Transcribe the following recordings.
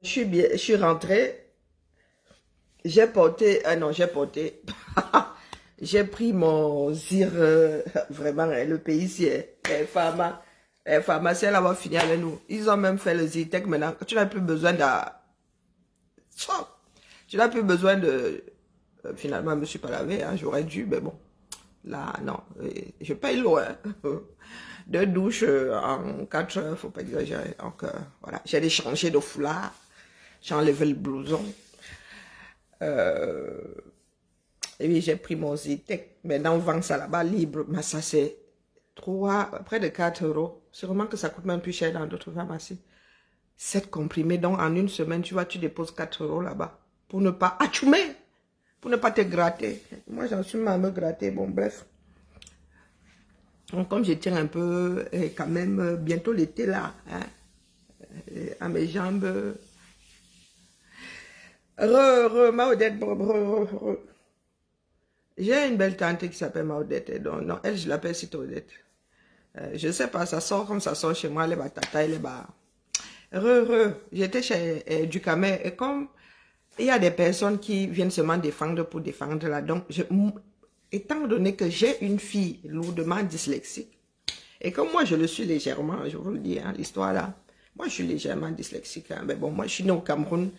Je suis rentrée, j'ai porté, non, j'ai porté, j'ai pris mon zir, vraiment, le pays ici, les pharmaciens là-bas fini avec nous. Ils ont même fait le Zyrtec maintenant. Tu n'as plus besoin de, tu n'as plus besoin de, finalement, je ne me suis pas lavé, hein, j'aurais dû, mais bon, là, non, je paye loin. Deux douches en 4 heures, faut pas exagérer. Donc, voilà, j'ai changé de foulard, j'ai enlevé le blouson. Euh, et oui, j'ai pris mon Zyrtec. Maintenant, on vend ça là-bas libre. Mais ça, c'est près de 4 euros. Sûrement que ça coûte même plus cher dans d'autres pharmacies. 7 comprimés. Donc, en une semaine, tu vois, tu déposes 4 euros là-bas. Pour ne pas achoumer. Pour ne pas te gratter. Moi, j'en suis mal à me gratter. Bon, bref. Donc, comme je tiens un peu, quand même, bientôt l'été là, hein, à mes jambes. Maudette, j'ai une belle tante qui s'appelle Maudette. Donc, non, elle, je l'appelle Sito Odette. Je sais pas, ça sort comme ça sort chez moi, les batatas, les bas. J'étais chez Ducamel et comme il y a des personnes qui viennent seulement défendre pour défendre là, donc, étant donné que j'ai une fille lourdement dyslexique, et comme moi je le suis légèrement, je vous le dis, hein, l'histoire là, moi je suis légèrement dyslexique, hein, mais bon, moi je suis née au Cameroun,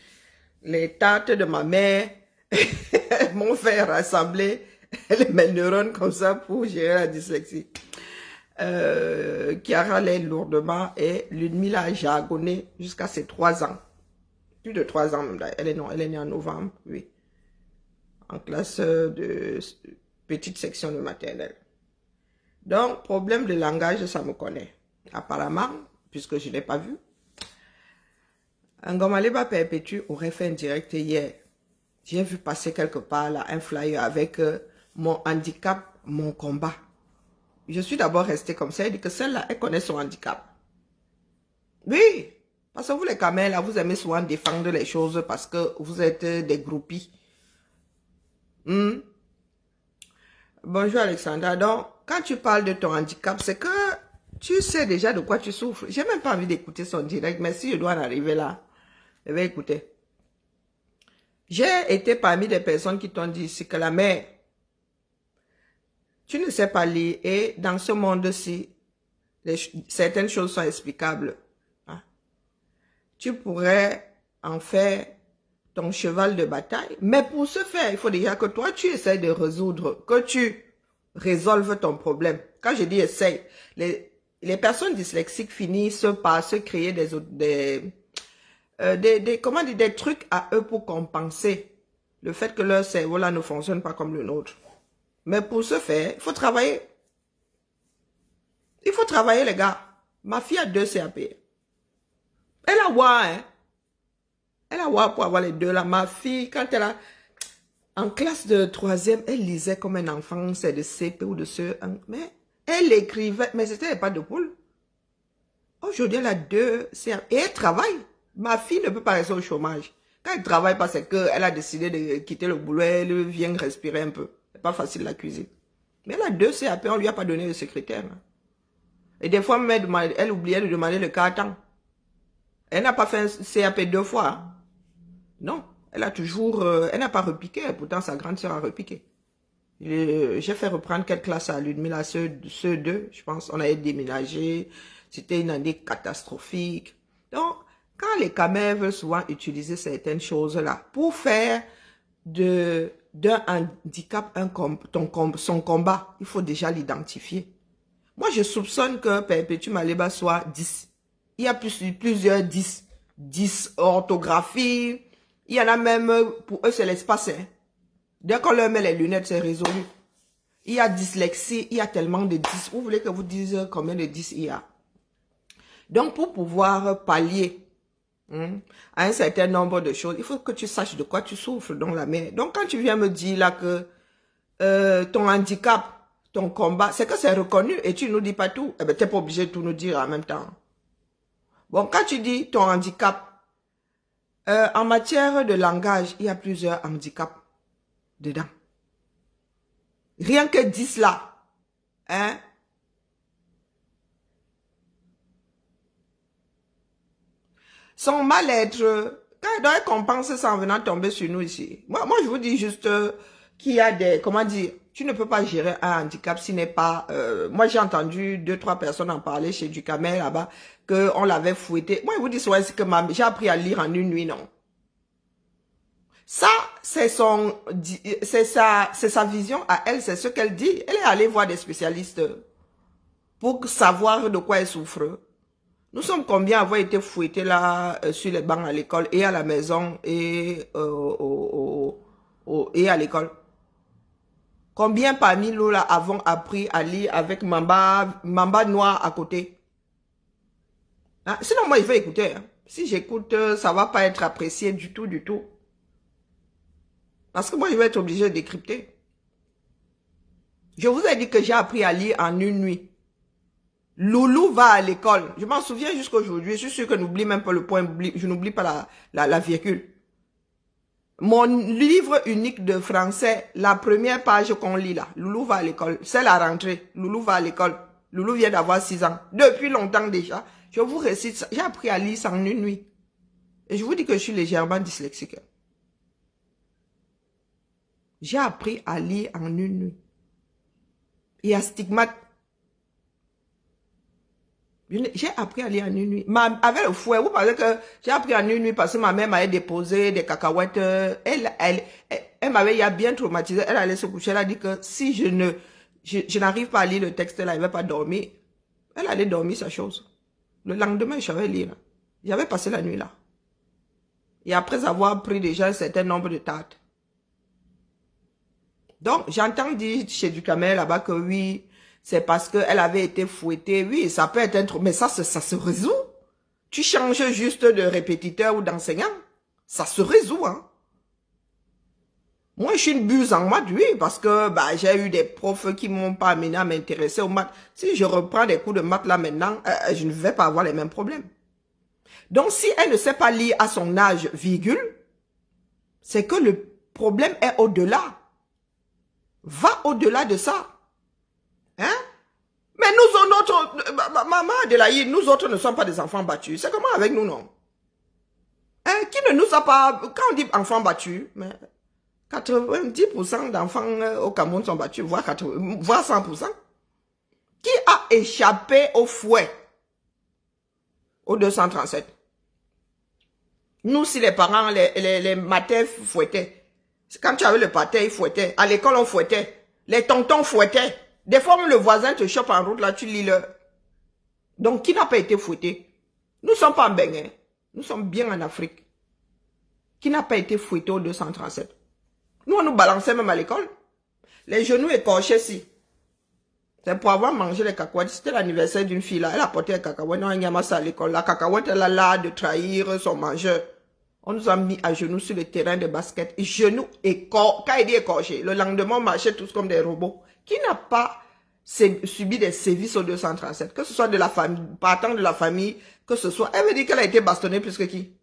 les tates de ma mère m'ont fait rassembler mes neurones comme ça pour gérer la dyslexie. Qui a râlé lourdement et l'une a jargonné jusqu'à ses 3 ans. Plus de 3 ans même. Elle est née en novembre, oui. En classe de petite section de maternelle. Donc, problème de langage, ça me connaît. Apparemment, puisque je ne l'ai pas vu. Ngomaleba Perpétue aurait fait un direct hier. J'ai vu passer quelque part là un flyer avec mon handicap, mon combat. Je suis d'abord restée comme ça. Elle dit que celle-là, elle connaît son handicap. Oui, parce que vous les camels, là, vous aimez souvent défendre les choses parce que vous êtes des groupies. Hmm? Bonjour Alexandra. Donc, quand tu parles de ton handicap, c'est que tu sais déjà de quoi tu souffres. J'ai même pas envie d'écouter son direct, mais si je dois en arriver là, je vais écouter. J'ai été parmi des personnes qui t'ont dit ici que la mère, tu ne sais pas lire et dans ce monde-ci, certaines choses sont explicables. Hein. Tu pourrais en faire ton cheval de bataille. Mais pour ce faire, il faut déjà que toi, tu essayes de résoudre, que tu résolves ton problème. Quand je dis essaye, les personnes dyslexiques finissent par se créer comment dire, des trucs à eux pour compenser le fait que leur cerveau là ne fonctionne pas comme le nôtre. Mais pour ce faire, il faut travailler. Il faut travailler, les gars. Ma fille a 2 CAP. Elle a WA, hein. Elle a WA pour avoir les 2 là. Ma fille, quand elle a... En classe de 3e, elle lisait comme un enfant, c'est de CP ou de ce... Mais elle écrivait, mais c'était pas de poule. Aujourd'hui, elle a 2 CAP. Et elle travaille. Ma fille ne peut pas rester au chômage. Quand elle travaille pas, c'est qu'elle a décidé de quitter le boulot, elle vient respirer un peu. C'est pas facile la cuisine. Mais elle a 2 CAP, on lui a pas donné de secrétaire. Et des fois, elle oubliait de demander le carton. Elle n'a pas fait un CAP 2 fois. Non, elle a toujours... elle n'a pas repiqué, pourtant sa grande sœur a repiqué. J'ai fait reprendre quelle classe à Ludmilla, ceux 2, je pense. On avait déménagé, c'était une année catastrophique. Donc, quand les camels veulent souvent utiliser certaines choses-là pour faire d'un handicap son combat, il faut déjà l'identifier. Moi, je soupçonne que Perpétue Maleba soit 10. Il y a plusieurs 10. 10 orthographies. Il y en a même, pour eux, c'est l'espace. Hein. Dès qu'on leur met les lunettes, c'est résolu. Il y a dyslexie, il y a tellement de 10. Vous voulez que vous dise combien de 10 il y a? Donc, pour pouvoir pallier à un certain nombre de choses, il faut que tu saches de quoi tu souffres dans la mer. Donc, quand tu viens me dire là que ton handicap, ton combat, c'est que c'est reconnu et tu ne nous dis pas tout. Eh bien, tu n'es pas obligé de tout nous dire en même temps. Bon, quand tu dis ton handicap, en matière de langage, il y a plusieurs handicaps dedans. Rien que 10 là. Hein? Son mal-être, Quand elle doit compenser ça en venant tomber sur nous ici. Moi je vous dis juste qu'il y a des, comment dire, tu ne peux pas gérer un handicap s'il n'est pas... moi, j'ai entendu 2-3 personnes en parler chez Ducamel là-bas, qu'on l'avait fouetté. Moi, je vous dis souvent que j'ai appris à lire en une nuit, non. Ça, c'est sa vision à elle, c'est ce qu'elle dit. Elle est allée voir des spécialistes pour savoir de quoi elle souffre. Nous sommes combien à avoir été fouettés là sur les bancs à l'école et à la maison et à l'école. Combien parmi nous là avons appris à lire avec Mamba noir à côté? Hein? Sinon moi je vais écouter. Hein. Si j'écoute, ça va pas être apprécié du tout, du tout. Parce que moi je vais être obligé de décrypter. Je vous ai dit que j'ai appris à lire en une nuit. Loulou va à l'école. Je m'en souviens jusqu'à aujourd'hui. Je suis sûr que n'oublie même pas le point. Je n'oublie pas la virgule. Mon livre unique de français, la première page qu'on lit là. Loulou va à l'école. C'est la rentrée. Loulou va à l'école. Loulou vient d'avoir 6 ans. Depuis longtemps déjà. Je vous récite ça. J'ai appris à lire ça en une nuit. Et je vous dis que je suis légèrement dyslexique. J'ai appris à lire en une nuit. Et à stigmate. J'ai appris à lire en une nuit. Avec le fouet, vous parlez que j'ai appris en une nuit parce que ma mère m'avait déposé des cacahuètes. Elle m'avait bien traumatisé. Elle allait se coucher. Elle a dit que si je n'arrive pas à lire le texte, elle n'avait pas dormi. Elle allait dormir sa chose. Le lendemain, je savais lire. J'avais passé la nuit là. Et après avoir pris déjà un certain nombre de tartes. Donc, j'entends dire chez Ducamel là-bas que oui, c'est parce qu'elle avait été fouettée. Oui, ça peut être un truc, mais ça se résout. Tu changes juste de répétiteur ou d'enseignant. Ça se résout, hein. Moi, je suis une buse en maths, oui, parce que bah, j'ai eu des profs qui m'ont pas amené à m'intéresser aux maths. Si je reprends des cours de maths là maintenant, je ne vais pas avoir les mêmes problèmes. Donc, si elle ne sait pas lire à son âge, virgule, c'est que le problème est au-delà. Va au-delà de ça. Hein? Mais nous autres, maman Adélaïde, nous autres ne sommes pas des enfants battus. C'est comment avec nous, non? Hein? Qui ne nous a pas... Quand on dit enfants battus, mais 90% d'enfants au Cameroun sont battus, voire 100%. Qui a échappé au fouet? Au 237. Nous, si les parents, les matins fouettaient. Quand tu avais le pâté, ils fouettaient. À l'école, on fouettait. Les tontons fouettaient. Des fois, même le voisin te chope en route, là, tu lis le... Donc, qui n'a pas été fouetté? Nous ne sommes pas en Bénin. Nous sommes bien en Afrique. Qui n'a pas été fouetté au 237? Nous, on nous balançait même à l'école. Les genoux écorchés, si. C'est pour avoir mangé les cacahuètes. C'était l'anniversaire d'une fille, là. Elle a porté les cacahuètes. Non, elle a à l'école. La cacahuète, elle a l'art de trahir son mangeur. On nous a mis à genoux sur le terrain de basket. Et genoux écorchés. Quand il dit écorché, le lendemain, on marchait tous comme des robots. Qui n'a pas subi des sévices au 237? Que ce soit de la famille, partant de la famille, que ce soit... Elle veut dire qu'elle a été bastonnée plus que qui?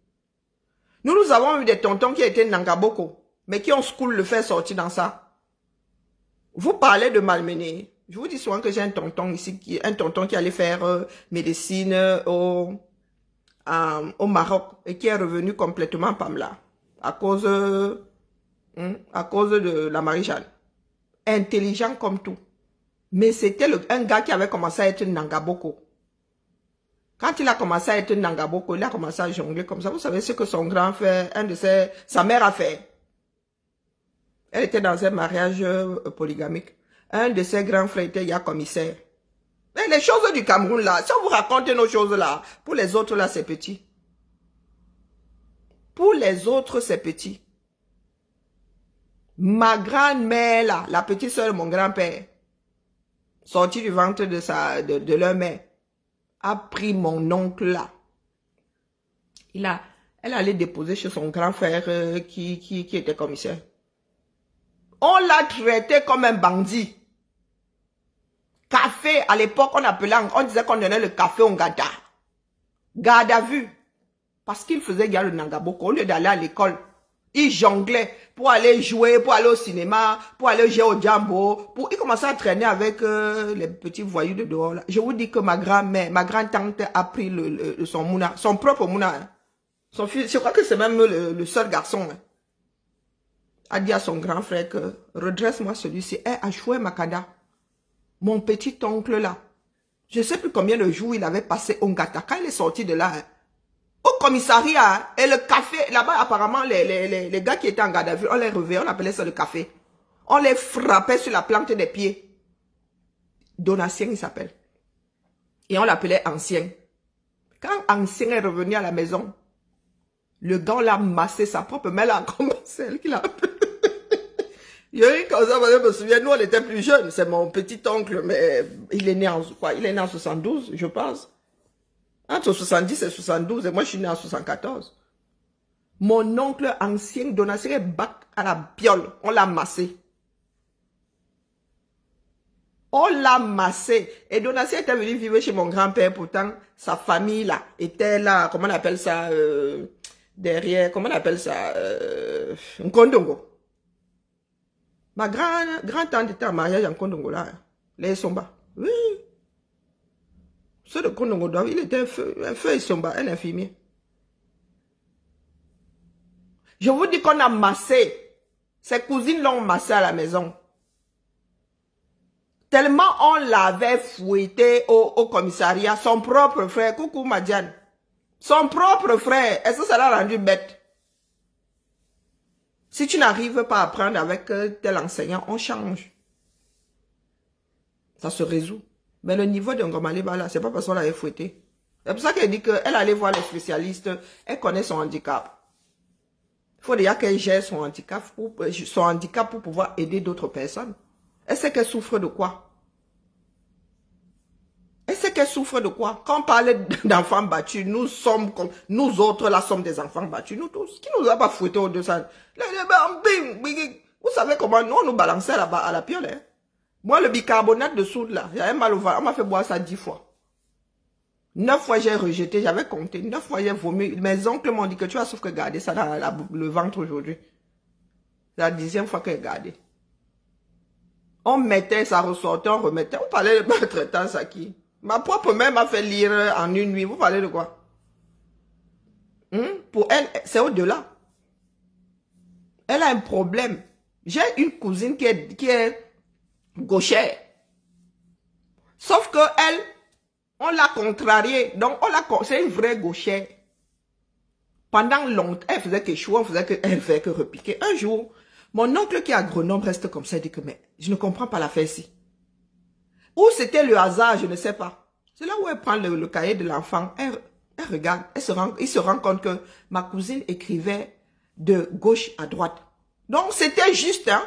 Nous avons eu des tontons qui étaient Nangaboko, mais qui ont school le faire sortir dans ça. Vous parlez de malmener. Je vous dis souvent que j'ai un tonton ici, un tonton qui allait faire médecine au Maroc et qui est revenu complètement Pamela à cause de la Marie-Jeanne. Intelligent comme tout. Mais c'était un gars qui avait commencé à être Nangaboko. Quand il a commencé à être Nangaboko, il a commencé à jongler comme ça. Vous savez ce que son grand frère, sa mère a fait. Elle était dans un mariage polygamique. Un de ses grands frères était commissaire. Mais les choses du Cameroun là, si on vous raconte nos choses là, pour les autres là, c'est petit. Pour les autres, c'est petit. Ma grand-mère là, la petite soeur de mon grand-père, sortie du ventre de leur mère, a pris mon oncle là. Elle allait déposer chez son grand frère qui était commissaire. On l'a traité comme un bandit. Café, à l'époque, on disait qu'on donnait le café au gada. Garde à vue. Parce qu'il faisait gars le Nangaboko. Au lieu d'aller à l'école, il jonglait pour aller jouer, pour aller au cinéma, pour aller jouer au jambo. Il commençait à traîner avec les petits voyous de dehors. Là. Je vous dis que ma grand-mère, ma grand-tante a pris son mouna, son propre mouna. Hein. Son fils, je crois que c'est même le seul garçon. Hein, a dit à son grand frère que redresse-moi celui-ci. Eh, Achoué Makada, mon petit oncle là, je ne sais plus combien de jours il avait passé au Ngata. Quand il est sorti de là, hein, au commissariat, hein, et le café, là-bas apparemment les gars qui étaient en garde à vue, on les réveillait, on appelait ça le café. On les frappait sur la plante des pieds. Donatien, il s'appelle. Et on l'appelait Ancien. Quand Ancien est revenu à la maison, le gars l'a massé sa propre mère, là, comme celle qu'il a appelée. Il y a eu comme ça, je me souviens, nous on était plus jeunes, c'est mon petit oncle, mais il est né en quoi? Il est né en 72, je pense. Entre 70 et 72, et moi je suis né en 74. Mon oncle Ancien Donatien est bac à la biole, on l'a massé. On l'a massé. Et Donatien était venu vivre chez mon grand-père. Pourtant, sa famille là était là. Comment on appelle ça derrière, comment on appelle ça Nkondongo. Ma grand-tante était en mariage en Nkondongo là. Les Somba. Oui. Ceux de Nkondongo, il était un feu et Somba, un infirmier. Je vous dis qu'on a massé. Ses cousines l'ont massé à la maison. Tellement on l'avait fouetté au commissariat, son propre frère, coucou Madiane, son propre frère, est-ce que ça l'a rendu bête? Si tu n'arrives pas à apprendre avec tel enseignant, on change. Ça se résout. Mais le niveau de Ngomaliba là, c'est pas parce qu'on l'avait fouetté. C'est pour ça qu'elle dit qu'elle allait voir les spécialistes, elle connaît son handicap. Il faut déjà qu'elle gère son handicap pour pouvoir aider d'autres personnes. Elle sait qu'elle souffre de quoi? Elle sait qu'elle souffre de quoi? Quand on parle d'enfants battus, nous autres là sommes des enfants battus, nous tous. Qui nous a pas fouetté au-dessus? Vous savez comment nous on nous balançait là-bas à la piole. Hein? Moi le bicarbonate de soude là, j'avais mal au ventre, on m'a fait boire ça 10 fois. 9 fois j'ai rejeté, j'avais compté, 9 fois j'ai vomi. Mes oncles m'ont dit que tu as sauf que garder ça dans le ventre aujourd'hui. C'est la 10e fois que j'ai gardé. On mettait, ça ressortait, on remettait. On parlait de maltraitance à qui? Ma propre mère m'a fait lire en une nuit. Vous parlez de quoi? Pour elle, c'est au-delà. Elle a un problème. J'ai une cousine qui est gauchère. Sauf que elle, on l'a contrariée. Donc, c'est une vraie gauchère. Pendant longtemps, elle faisait que chou, elle faisait que repiquer. Un jour, mon oncle qui est à Grenoble reste comme ça, il dit que, mais je ne comprends pas l'affaire ici. Ou c'était le hasard, je ne sais pas. C'est là où elle prend le cahier de l'enfant, elle regarde, il se rend compte que ma cousine écrivait de gauche à droite. Donc c'était juste, hein.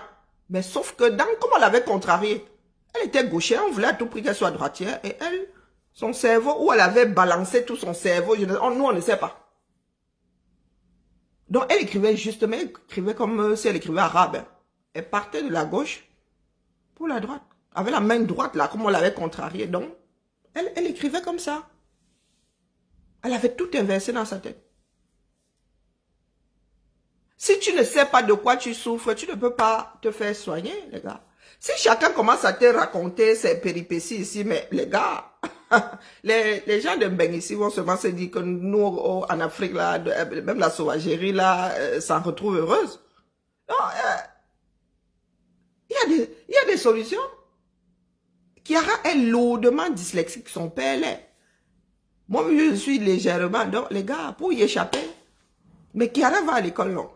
Mais sauf que comme on l'avait contrariée, elle était gauchère, on voulait à tout prix qu'elle soit droitière, et elle, son cerveau, où elle avait balancé tout son cerveau, nous on ne sait pas. Donc elle écrivait justement, elle écrivait comme si elle écrivait arabe. Hein. Elle partait de la gauche pour la droite. Avec la main droite là, comme on l'avait contrariée. Donc, elle écrivait comme ça. Elle avait tout inversé dans sa tête. Si tu ne sais pas de quoi tu souffres, tu ne peux pas te faire soigner, les gars. Si chacun commence à te raconter ses péripéties ici, mais les gars, les gens de Mbeng ici vont seulement se dire que nous, en Afrique, là, même la sauvagerie, là, s'en retrouve heureuse. Non, il y a des solutions. Kiara est lourdement dyslexique, son père l'est. Moi, je suis légèrement, donc les gars, pour y échapper. Mais Kiara va à l'école, non.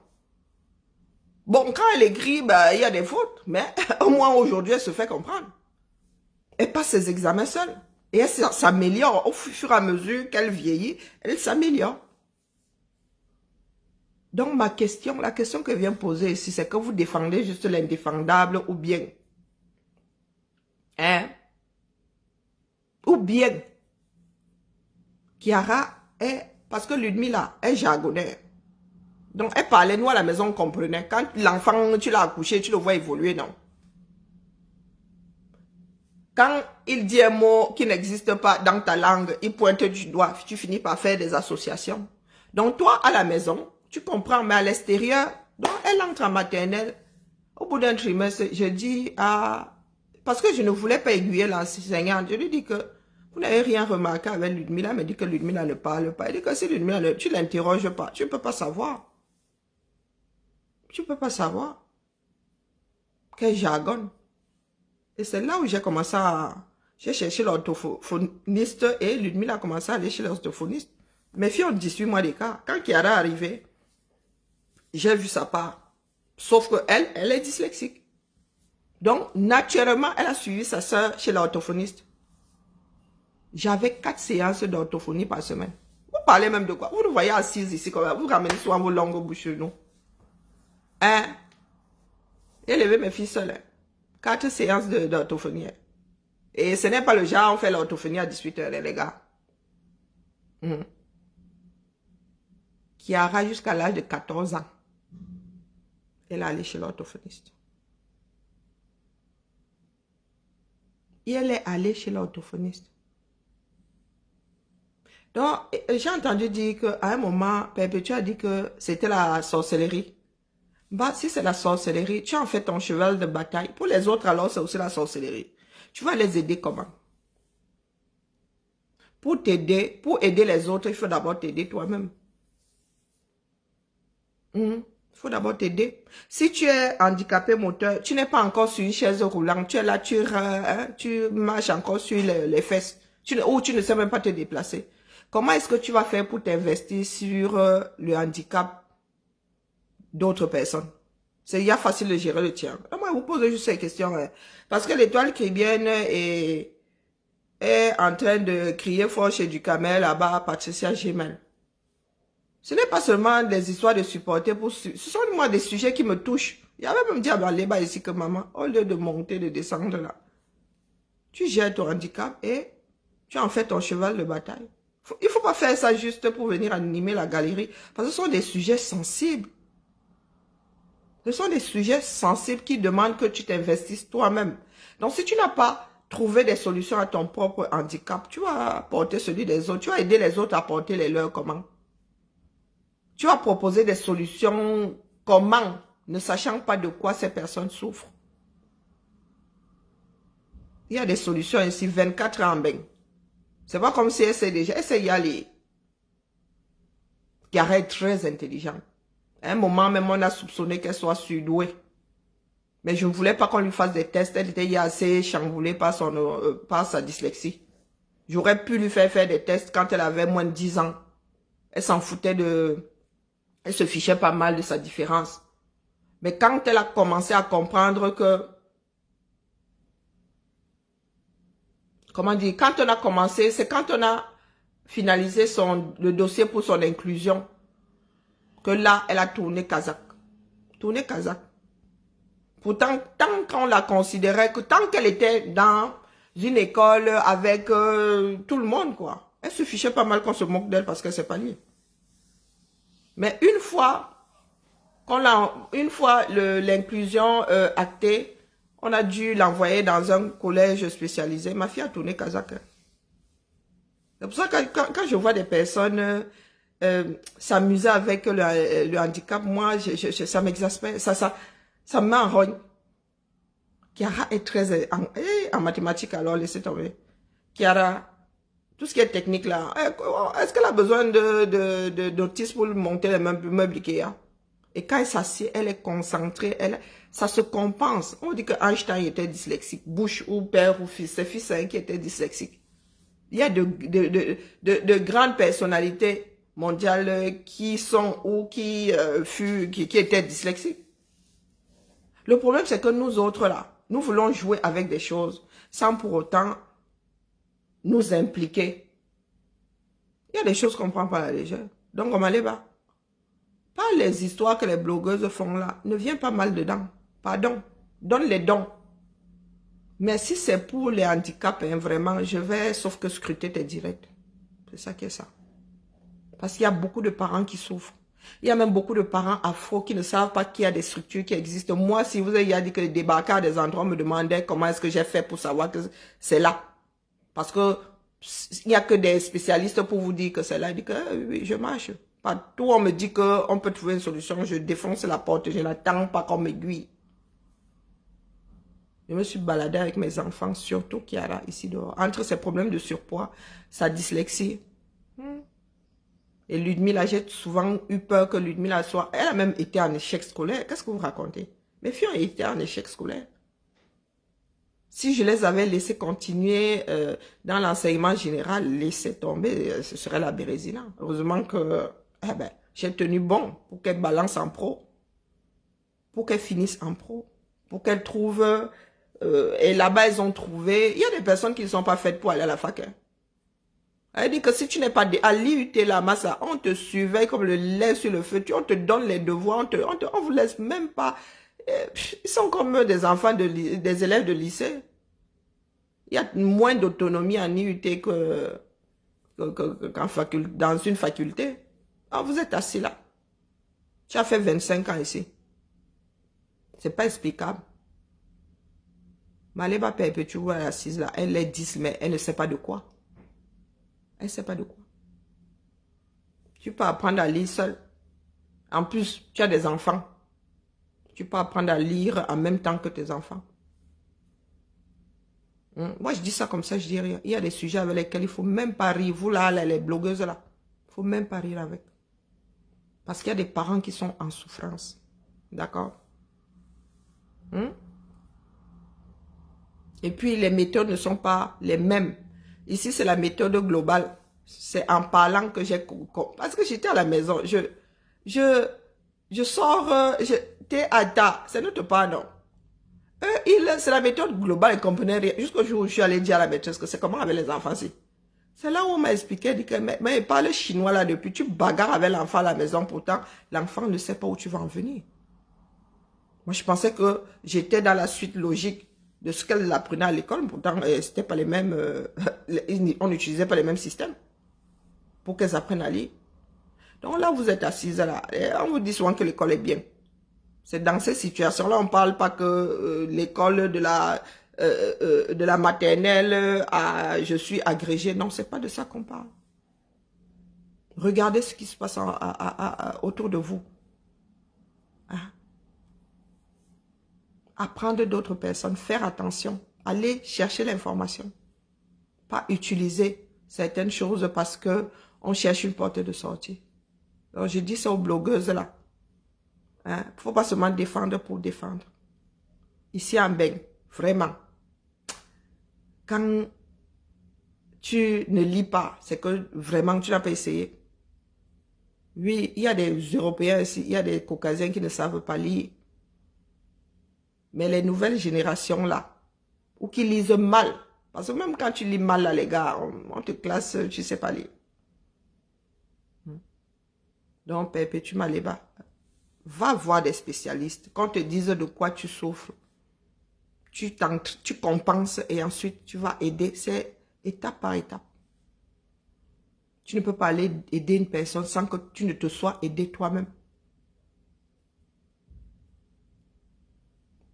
Bon, quand elle écrit, ben, il y a des fautes, mais au moins aujourd'hui, elle se fait comprendre. Elle passe ses examens seule. Et elle s'améliore au fur et à mesure qu'elle vieillit, elle s'améliore. Donc, la question que vient poser ici, c'est que vous défendez juste l'indéfendable ou bien, hein? Ou bien, Kiara est, parce que Ludmila est jargonnaire. Donc, elle parlait, nous à la maison, on comprenait. Quand l'enfant, tu l'as accouché, tu le vois évoluer, non. Quand il dit un mot qui n'existe pas dans ta langue, il pointe du doigt, tu finis par faire des associations. Donc, toi, à la maison, tu comprends, mais à l'extérieur, donc elle entre en maternelle. Au bout d'un trimestre, je dis à... Parce que je ne voulais pas aiguiller l'enseignante, je lui dis que Vous n'avez rien remarqué avec Ludmilla, mais dit que Ludmilla ne parle pas. Elle dit que si Ludmilla, tu ne l'interroges pas, tu ne peux pas savoir. Tu ne peux pas savoir. Quel jargon. Et c'est là où j'ai commencé à... J'ai cherché l'orthophoniste et Ludmilla a commencé à aller chez l'orthophoniste. Mes filles ont 18 mois d'écart. Quand Kiara est arrivée, j'ai vu sa part. Sauf qu'elle, elle est dyslexique. Donc, naturellement, elle a suivi sa soeur chez l'orthophoniste. J'avais 4 séances d'orthophonie par semaine. Vous parlez même de quoi? Vous nous voyez assises ici, comme ça. Vous ramenez souvent vos longues bouches sur nous. Hein? J'ai élevé mes filles seules. 4 séances d'orthophonie. Et ce n'est pas le genre, on fait l'orthophonie à 18h, les gars. Kiara, jusqu'à l'âge de 14 ans, elle est allée chez l'orthophoniste. Et elle est allée chez l'orthophoniste. Donc, j'ai entendu dire qu'à un moment, Pépé, tu as dit que c'était la sorcellerie. Bah, si c'est la sorcellerie, tu as en fait ton cheval de bataille. Pour les autres, alors, c'est aussi la sorcellerie. Tu vas les aider comment? Pour t'aider, pour aider les autres, il faut d'abord t'aider toi-même. Il faut d'abord t'aider. Si tu es handicapé moteur, tu n'es pas encore sur une chaise roulante, tu es là, tu marches encore sur les fesses, ou tu ne sais même pas te déplacer. Comment est-ce que tu vas faire pour t'investir sur le handicap d'autres personnes? C'est facile de gérer le tien. Moi, je vous pose juste ces questions. Parce que l'étoile caribéenne est en train de crier fort chez Ducamel, là-bas, Patricia Gimel. Ce n'est pas seulement des histoires de supporter, ce sont moi des sujets qui me touchent. Il y avait même dit à Baléba ici que maman, au lieu de monter, de descendre là, tu gères ton handicap et tu en fais ton cheval de bataille. Il ne faut pas faire ça juste pour venir animer la galerie, parce que ce sont des sujets sensibles. Ce sont des sujets sensibles qui demandent que tu t'investisses toi-même. Donc, si tu n'as pas trouvé des solutions à ton propre handicap, tu vas porter celui des autres. Tu vas aider les autres à porter les leurs comment? Tu vas proposer des solutions comment, ne sachant pas de quoi ces personnes souffrent. Il y a des solutions ici, 24 ans en bain. C'est pas comme si elle sait déjà. Elle sait y aller. Chiara est très intelligente. À un moment, même, on a soupçonné qu'elle soit surdouée. Mais je ne voulais pas qu'on lui fasse des tests. Elle était assez chamboulée par sa dyslexie. J'aurais pu lui faire des tests quand elle avait moins de 10 ans. Elle s'en foutait Elle se fichait pas mal de sa différence. Mais quand elle a commencé à comprendre que... Comment dire? Quand on a commencé, c'est quand on a finalisé le dossier pour son inclusion, que là, elle a tourné Kazakh. Tourné Kazakh. Pourtant, tant qu'on la considérait, que tant qu'elle était dans une école avec tout le monde, quoi. Elle se fichait pas mal qu'on se moque d'elle parce qu'elle s'épanouit. Mais une fois l'inclusion actée, on a dû l'envoyer dans un collège spécialisé. Ma fille a tourné Kazakh. C'est pour ça que quand je vois des personnes s'amuser avec le handicap, moi, ça m'exaspère, ça me met en rogne. Kiara est très... En mathématiques, alors, laissez tomber. Kiara, tout ce qui est technique là, est-ce qu'elle a besoin d'autisme pour monter les meubles Ikea? Et quand elle s'assied, elle est concentrée, ça se compense. On dit que Einstein était dyslexique, Bush ou père ou fils, c'est fils qui était dyslexique. Il y a de grandes personnalités mondiales qui sont ou qui étaient dyslexiques. Le problème, c'est que nous autres là, nous voulons jouer avec des choses sans pour autant nous impliquer. Il y a des choses qu'on ne prend pas à la légère. Donc, on m'allait bas. Pas les histoires que les blogueuses font là. Ne viens pas mal dedans. Pardon. Donne les dons. Mais si c'est pour les handicaps, hein, vraiment, je vais sauf que scruter tes directs. C'est ça qui est ça. Parce qu'il y a beaucoup de parents qui souffrent. Il y a même beaucoup de parents afro qui ne savent pas qu'il y a des structures qui existent. Moi, si vous avez dit que les débarqueurs à des endroits me demandaient comment est-ce que j'ai fait pour savoir que c'est là. Parce que il n'y a que des spécialistes pour vous dire que c'est là. Je dis que oui, je marche. Partout, on me dit qu'on peut trouver une solution. Je défonce la porte. Je n'attends pas qu'on m'aiguille. Je me suis baladée avec mes enfants, surtout Kiara, ici dehors. Entre ses problèmes de surpoids, sa dyslexie. Et Ludmilla, j'ai souvent eu peur que Ludmilla soit... Elle a même été en échec scolaire. Qu'est-ce que vous racontez? Mes filles ont été en échec scolaire. Si je les avais laissées continuer dans l'enseignement général, laisser tomber, ce serait la bérésina. Heureusement que j'ai tenu bon pour qu'elles balancent en pro. Pour qu'elles finissent en pro. Pour qu'elles trouvent... et là-bas, elles ont trouvé... Il y a des personnes qui ne sont pas faites pour aller à la fac. Hein. Elle dit que si tu n'es pas à l'IUT, la masse, on te surveille comme le lait sur le feu. On te donne les devoirs, on vous laisse même pas... Ils sont comme des enfants, des élèves de lycée. Il y a moins d'autonomie en IUT dans une faculté. Ah, vous êtes assis là. Tu as fait 25 ans ici. C'est pas explicable. Maleba Pepe, tu vois, elle est assise là. Elle est 10, mais elle ne sait pas de quoi. Elle ne sait pas de quoi. Tu peux apprendre à lire seul. En plus, tu as des enfants. Tu peux apprendre à lire en même temps que tes enfants. Moi, je dis ça comme ça, je dis rien. Il y a des sujets avec lesquels il ne faut même pas rire. Vous là, les blogueuses là, il ne faut même pas rire avec. Parce qu'il y a des parents qui sont en souffrance. D'accord? Et puis, les méthodes ne sont pas les mêmes. Ici, c'est la méthode globale. C'est en parlant que j'ai... Parce que j'étais à la maison. Je sors... T'es à ta... C'est notre pardon. C'est la méthode globale, ils ne comprenaient rien. Jusqu'au jour où je suis allée dire à la maîtresse que c'est comment avec les enfants. C'est là où on m'a expliqué, dit que, mais il parle chinois là depuis, tu bagarres avec l'enfant à la maison, pourtant, l'enfant ne sait pas où tu vas en venir. Moi, je pensais que j'étais dans la suite logique de ce qu'elle apprenait à l'école, pourtant, c'était pas les mêmes, on n'utilisait pas les mêmes systèmes pour qu'elles apprennent à lire. Donc là, vous êtes assises là, et on vous dit souvent que l'école est bien. C'est dans ces situations-là, on ne parle pas que l'école de la maternelle, je suis agrégée. Non, ce n'est pas de ça qu'on parle. Regardez ce qui se passe autour de vous. Hein? Apprendre d'autres personnes, faire attention, aller chercher l'information. Pas utiliser certaines choses parce qu'on cherche une porte de sortie. Donc, je dis ça aux blogueuses là. Il ne faut pas seulement défendre pour défendre. Ici en Beng, vraiment, quand tu ne lis pas, c'est que vraiment tu n'as pas essayé. Oui, il y a des Européens ici, il y a des Caucasiens qui ne savent pas lire. Mais les nouvelles générations là, ou qui lisent mal, parce que même quand tu lis mal là les gars, on te classe, tu ne sais pas lire. Donc, perpétue Maleba. Va voir des spécialistes. Qu'on te dise de quoi tu souffres. Tu compenses et ensuite tu vas aider. C'est étape par étape. Tu ne peux pas aller aider une personne sans que tu ne te sois aidé toi-même.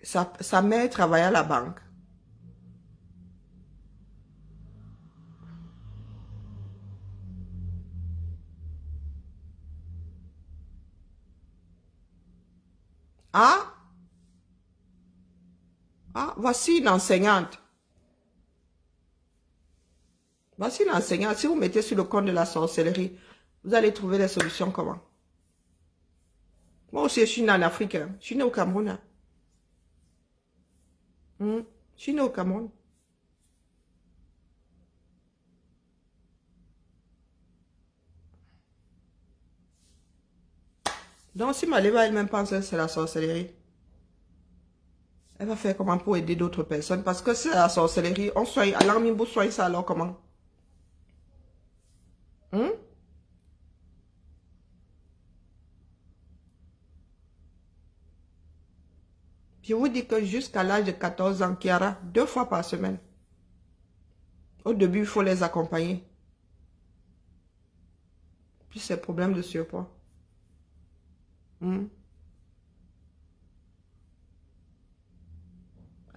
Sa mère travaillait à la banque. Voici une enseignante. Voici une enseignante. Si vous mettez sur le compte de la sorcellerie, vous allez trouver des solutions comment? Moi aussi, je suis née en Afrique. Hein. Je suis née au Cameroun. Hein. Je suis née au Cameroun. Donc, si Maleba elle-même pense que c'est la sorcellerie, elle va faire comment pour aider d'autres personnes? Parce que c'est la sorcellerie. On soigne, à l'Armimbo soigne ça alors comment? Je vous dis que jusqu'à l'âge de 14 ans, Kiara, 2 fois par semaine. Au début, il faut les accompagner. Puis c'est problème de surpoids.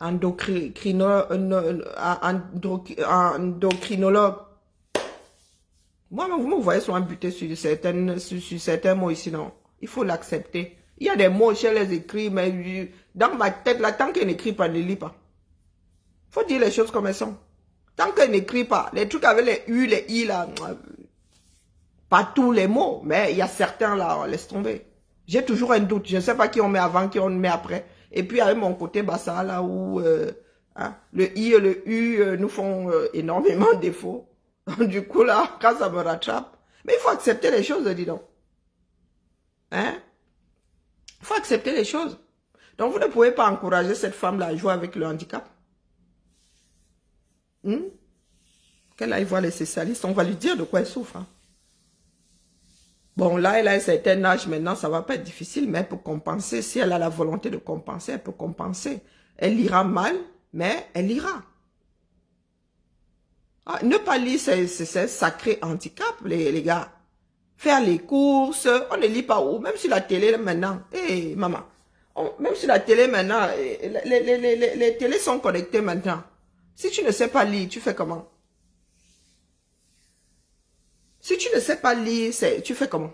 Endocrinologue. Moi, vous me voyez souvent buter sur certains mots ici, non. Il faut l'accepter. Il y a des mots, je les écris, mais dans ma tête, là, tant qu'elle n'écrit pas, ne lis pas. Faut dire les choses comme elles sont. Tant qu'elle n'écrit pas, les trucs avec les U, les I, là, pas tous les mots, mais il y a certains là, laisse tomber. J'ai toujours un doute. Je ne sais pas qui on met avant, qui on met après. Et puis avec mon côté Bassa, là où hein, le I et le U nous font énormément de défauts. Du coup, là, quand ça me rattrape. Mais il faut accepter les choses, dis donc. Hein? Il faut accepter les choses. Donc, vous ne pouvez pas encourager cette femme-là à jouer avec le handicap. Qu'elle aille voir les spécialistes, on va lui dire de quoi elle souffre. Hein. Bon, là, elle a un certain âge maintenant, ça va pas être difficile, mais elle peut compenser. Si elle a la volonté de compenser, elle peut compenser. Elle ira mal, mais elle ira. Ah, ne pas lire, c'est un sacré handicap, les gars. Faire les courses, on ne lit pas où, même sur la télé maintenant. Hé, maman, même sur la télé maintenant, les télés sont connectées maintenant. Si tu ne sais pas lire, tu fais comment? Si tu ne sais pas lire, tu fais comment?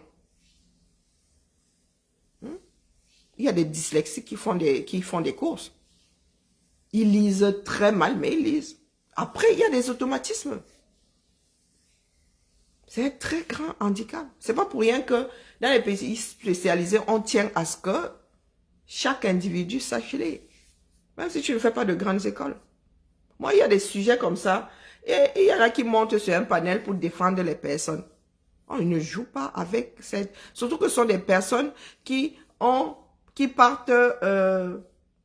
Il y a des dyslexiques qui font des courses. Ils lisent très mal, mais ils lisent. Après, il y a des automatismes. C'est un très grand handicap. C'est pas pour rien que dans les pays spécialisés, on tient à ce que chaque individu sache lire. Même si tu ne fais pas de grandes écoles. Moi, il y a des sujets comme ça. Et il y en a qui montent sur un panel pour défendre les personnes. On ne joue pas avec cette... Surtout que ce sont des personnes qui partent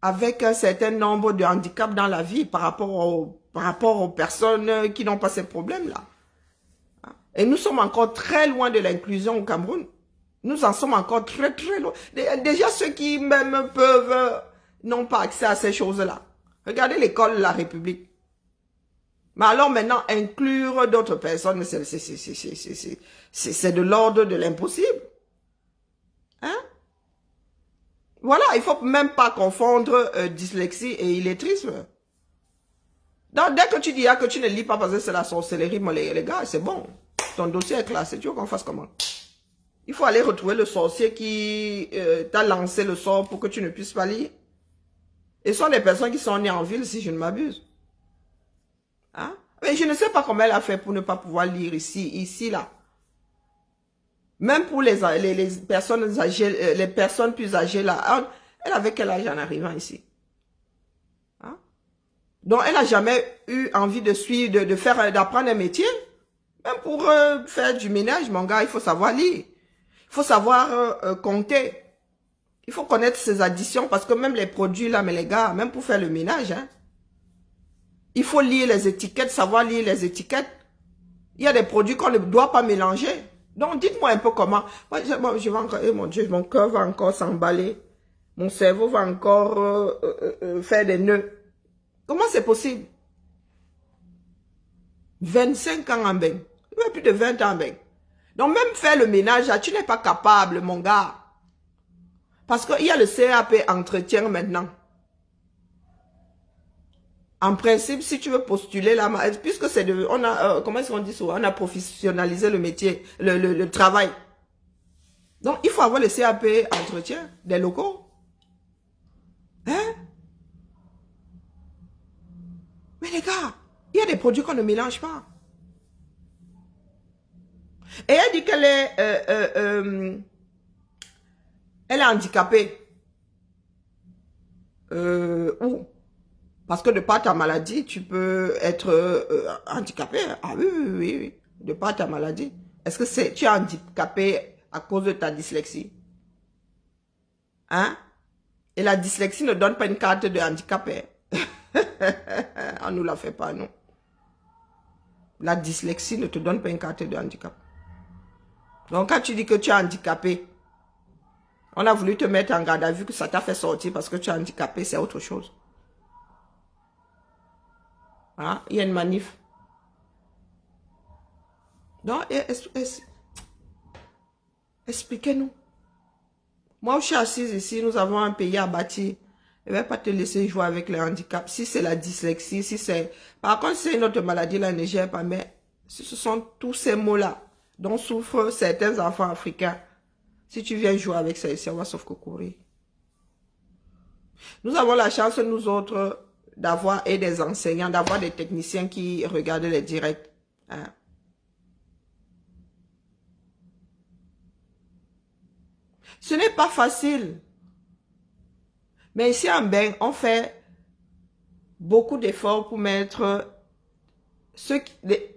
avec un certain nombre de handicaps dans la vie par rapport aux personnes qui n'ont pas ces problèmes-là. Et nous sommes encore très loin de l'inclusion au Cameroun. Nous en sommes encore très très loin. Déjà ceux qui même peuvent n'ont pas accès à ces choses-là. Regardez l'école de la République. Mais alors maintenant, inclure d'autres personnes, c'est de l'ordre de l'impossible. Hein? Voilà, il ne faut même pas confondre dyslexie et illettrisme. Donc, dès que tu dis que tu ne lis pas parce que c'est la sorcellerie, les gars, c'est bon. Ton dossier est classé, tu veux qu'on fasse comment? Il faut aller retrouver le sorcier qui t'a lancé le sort pour que tu ne puisses pas lire. Et ce sont des personnes qui sont nées en ville, si je ne m'abuse. Hein? Mais je ne sais pas comment elle a fait pour ne pas pouvoir lire ici, là. Même pour les personnes âgées, les personnes plus âgées, là. Elle avait quel âge en arrivant ici? Hein? Donc, elle n'a jamais eu envie de suivre, d'apprendre un métier. Même pour faire du ménage, mon gars, il faut savoir lire. Il faut savoir compter. Il faut connaître ses additions parce que même les produits là, mais les gars, même pour faire le ménage, hein, il faut lire les étiquettes, savoir lire les étiquettes. Il y a des produits qu'on ne doit pas mélanger. Donc, dites-moi un peu comment. Moi, je vais encore, mon Dieu, mon cœur va encore s'emballer. Mon cerveau va encore faire des nœuds. Comment c'est possible? 25 ans en bain. Il y a plus de 20 ans en bain. Donc, même faire le ménage, là, tu n'es pas capable, mon gars. Parce qu'il y a le CAP entretien maintenant. En principe, si tu veux postuler là, puisque c'est de... On a, comment est-ce qu'on dit ça? On a professionnalisé le métier, le travail. Donc, il faut avoir le CAP entretien des locaux. Hein? Mais les gars, il y a des produits qu'on ne mélange pas. Et elle dit qu'elle est... elle est handicapée. Où? Parce que de par ta maladie, tu peux être handicapé. Ah oui, oui, oui, oui. De par ta maladie. Est-ce que tu es handicapé à cause de ta dyslexie? Hein? Et la dyslexie ne donne pas une carte de handicapé. On ne nous la fait pas, non. La dyslexie ne te donne pas une carte de handicap. Donc, quand tu dis que tu es handicapé, on a voulu te mettre en garde à vue que ça t'a fait sortir parce que tu es handicapé, c'est autre chose. Hein? Il y a une manif. Donc, expliquez-nous. Moi, je suis assise ici, nous avons un pays à bâtir. Je ne vais pas te laisser jouer avec les handicaps. Si c'est la dyslexie, si c'est... Par contre, si c'est une autre maladie, là, ne gère pas. Mais ce sont tous ces mots-là dont souffrent certains enfants africains. Si tu viens jouer avec ça ici, on va sauf que courir. Nous avons la chance, nous autres, d'avoir et des enseignants, d'avoir des techniciens qui regardent les directs. Hein. Ce n'est pas facile. Mais ici en Bain, on fait beaucoup d'efforts pour mettre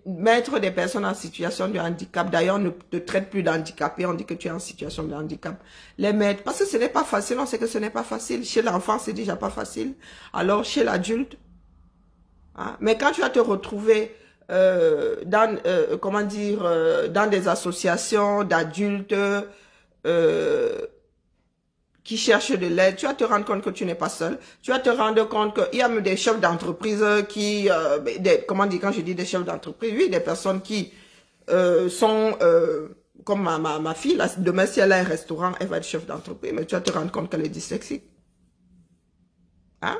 mettre des personnes en situation de handicap. D'ailleurs, on ne te traite plus d'handicapé, on dit que tu es en situation de handicap. Les mettre, parce que ce n'est pas facile, on sait que ce n'est pas facile. Chez l'enfant, c'est déjà pas facile. Alors, chez l'adulte, hein? Mais quand tu vas te retrouver comment dire, dans des associations d'adultes qui cherchent de l'aide, tu vas te rendre compte que tu n'es pas seul. Tu vas te rendre compte qu'il y a même des chefs d'entreprise qui, comment dire, quand je dis des chefs d'entreprise, oui, des personnes qui sont, comme ma fille, là, demain si elle a un restaurant, elle va être chef d'entreprise, mais tu vas te rendre compte qu'elle est dyslexique. Hein?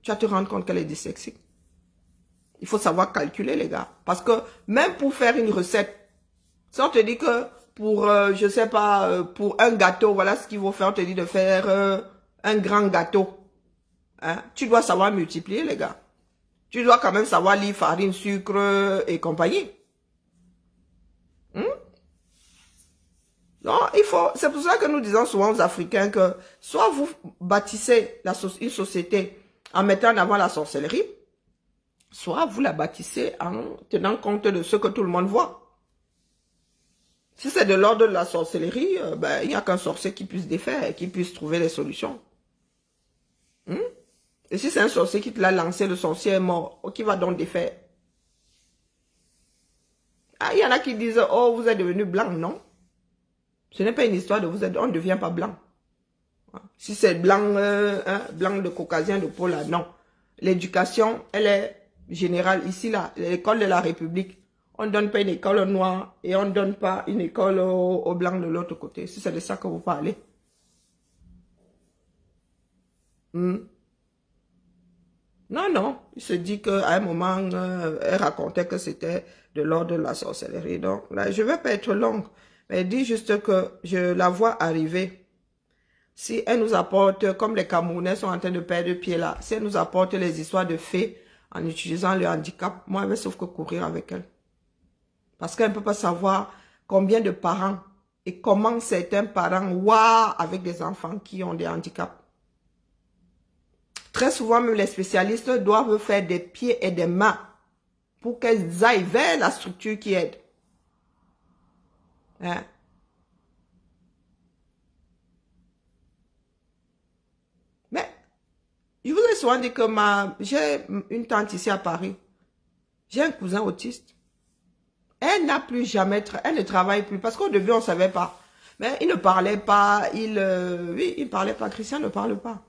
Tu vas te rendre compte qu'elle est dyslexique. Il faut savoir calculer, les gars. Parce que même pour faire une recette, si on te dit que pour, je sais pas, pour un gâteau, voilà ce qu'il faut faire, on te dit de faire un grand gâteau. Hein? Tu dois savoir multiplier, les gars. Tu dois quand même savoir lire farine, sucre et compagnie. Non, il faut, c'est pour ça que nous disons souvent aux Africains que soit vous bâtissez une société en mettant en avant la sorcellerie, soit vous la bâtissez en tenant compte de ce que tout le monde voit. Si c'est de l'ordre de la sorcellerie, il n'y a qu'un sorcier qui puisse défaire et qui puisse trouver les solutions. Et si c'est un sorcier qui te l'a lancé, le sorcier est mort, qui va donc défaire? Ah, il y en a qui disent, oh, vous êtes devenu blanc, non? Ce n'est pas une histoire de vous êtes, on ne devient pas blanc. Si c'est blanc, blanc de caucasien, de peau là, non. L'éducation, elle est générale. Ici, là, l'école de la République, on ne donne pas une école aux noirs et on ne donne pas une école aux blancs de l'autre côté. Si c'est de ça que vous parlez. Non, non. Il se dit qu'à un moment, elle racontait que c'était de l'ordre de la sorcellerie. Donc, là, je ne vais pas être longue. Mais elle dit juste que je la vois arriver. Si elle nous apporte, comme les Camerounais sont en train de perdre pied là, si elle nous apporte les histoires de fées en utilisant le handicap, moi, elle va sauf que courir avec elle. Parce qu'elle ne peut pas savoir combien de parents et comment certains parents voient avec des enfants qui ont des handicaps. Très souvent, même les spécialistes doivent faire des pieds et des mains pour qu'elles aillent vers la structure qui aide. Hein? Mais, je vous ai souvent dit que j'ai une tante ici à Paris. J'ai un cousin autiste. Elle n'a plus jamais, elle ne travaille plus parce qu'au début, on ne savait pas. Mais il ne parlait pas, oui, il ne parlait pas. Christian ne parle pas.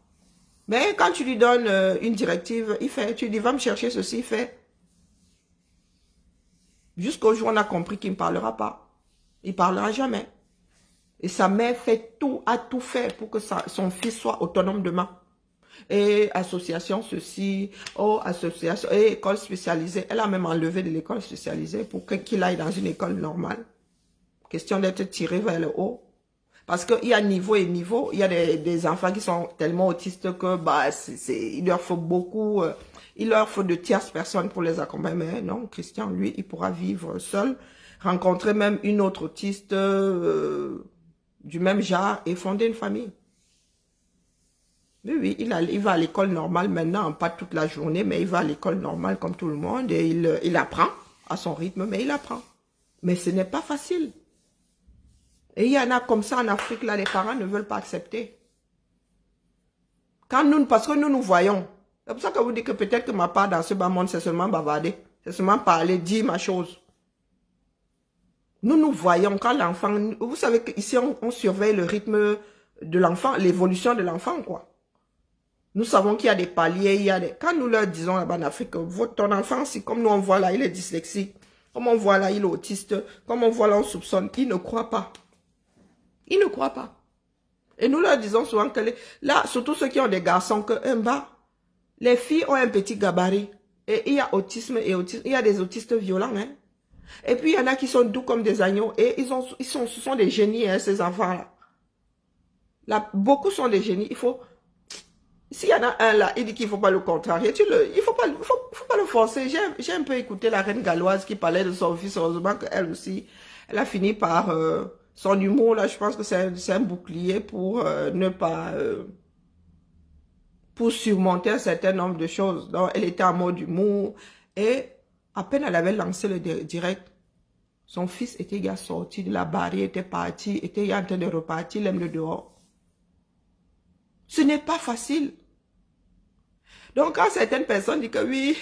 Mais quand tu lui donnes une directive, il fait, tu lui dis, va me chercher ceci, il fait. Jusqu'au jour où on a compris qu'il ne parlera pas. Il ne parlera jamais. Et sa mère fait tout, a tout fait pour que son fils soit autonome demain. Et association ceci, oh, association, et école spécialisée. Elle a même enlevé de l'école spécialisée pour qu'il aille dans une école normale. Question d'être tiré vers le haut. Parce qu'il y a niveau et niveau. Il y a des enfants qui sont tellement autistes que il leur faut beaucoup, il leur faut de tierces personnes pour les accompagner. Mais non, Christian, lui, il pourra vivre seul, rencontrer même une autre autiste du même genre et fonder une famille. Oui, oui, il va à l'école normale maintenant, pas toute la journée, mais il va à l'école normale comme tout le monde et il apprend à son rythme, mais il apprend. Mais ce n'est pas facile. Et il y en a comme ça en Afrique, là, les parents ne veulent pas accepter. Parce que nous voyons. C'est pour ça que vous dites que peut-être que ma part dans ce bas monde, c'est seulement bavarder. C'est seulement parler, dire ma chose. Nous voyons quand l'enfant... Vous savez qu'ici, on surveille le rythme de l'enfant, l'évolution de l'enfant, quoi. Nous savons qu'il y a des paliers, il y a des... Quand nous leur disons là-bas en Afrique, ton enfant, si comme nous on voit là, il est dyslexique, comme on voit là, il est autiste, comme on voit là, on soupçonne, ils ne croient pas. Ils ne croient pas. Et nous leur disons souvent que là, surtout ceux qui ont des garçons, que les filles ont un petit gabarit. Et il y a autisme et autisme. Il y a des autistes violents. Hein. Et puis il y en a qui sont doux comme des agneaux. Et ce sont des génies, hein, ces enfants-là. Là, beaucoup sont des génies. S'il y en a un là, il dit qu'il ne faut pas le contrarier, il ne faut pas le forcer. J'ai un peu écouté la reine galloise qui parlait de son fils. Heureusement qu'elle aussi, elle a fini par son humour. Là, je pense que c'est un bouclier pour ne pas... pour surmonter un certain nombre de choses. Donc, elle était en mode humour. Et à peine elle avait lancé le direct, son fils était déjà sorti de la barrière, était parti, était en train de repartir, l'aime le dehors. Ce n'est pas facile. Donc, quand certaines personnes disent que oui,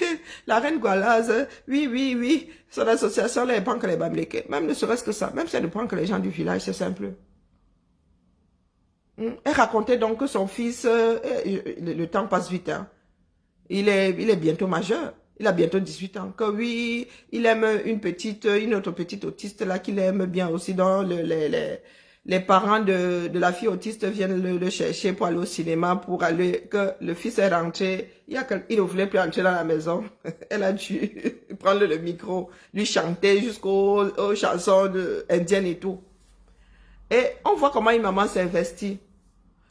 la reine Goualaze, oui, son association, là, elle prend que les Bamlékés. Même ne serait-ce que ça, même si elle ne prend que les gens du village, c'est simple. Elle racontait donc que son fils, le temps passe vite, hein. Il est bientôt majeur. Il a bientôt 18 ans. Que oui, il aime une autre petite autiste là qu'il aime bien aussi. Dans les parents de la fille autiste viennent le chercher pour aller au cinéma, pour aller, que le fils est rentré. Il ne voulait plus entrer dans la maison. Elle a dû prendre le micro, lui chanter jusqu'aux chansons indiennes et tout. Et on voit comment une maman s'investit.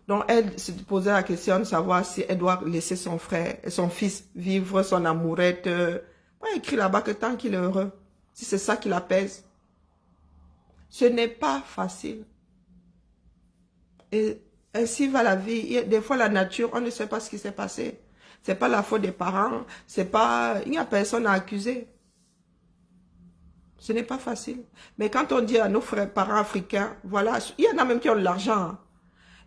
Donc, elle se posait la question de savoir si elle doit laisser son frère et son fils vivre son amourette. On écrit là-bas que tant qu'il est heureux, si c'est ça qui l'apaise. Ce n'est pas facile. Et ainsi va la vie. Des fois, la nature, on ne sait pas ce qui s'est passé. C'est pas la faute des parents. Il n'y a personne à accuser. Ce n'est pas facile. Mais quand on dit à nos frères, parents africains, voilà, il y en a même qui ont de l'argent.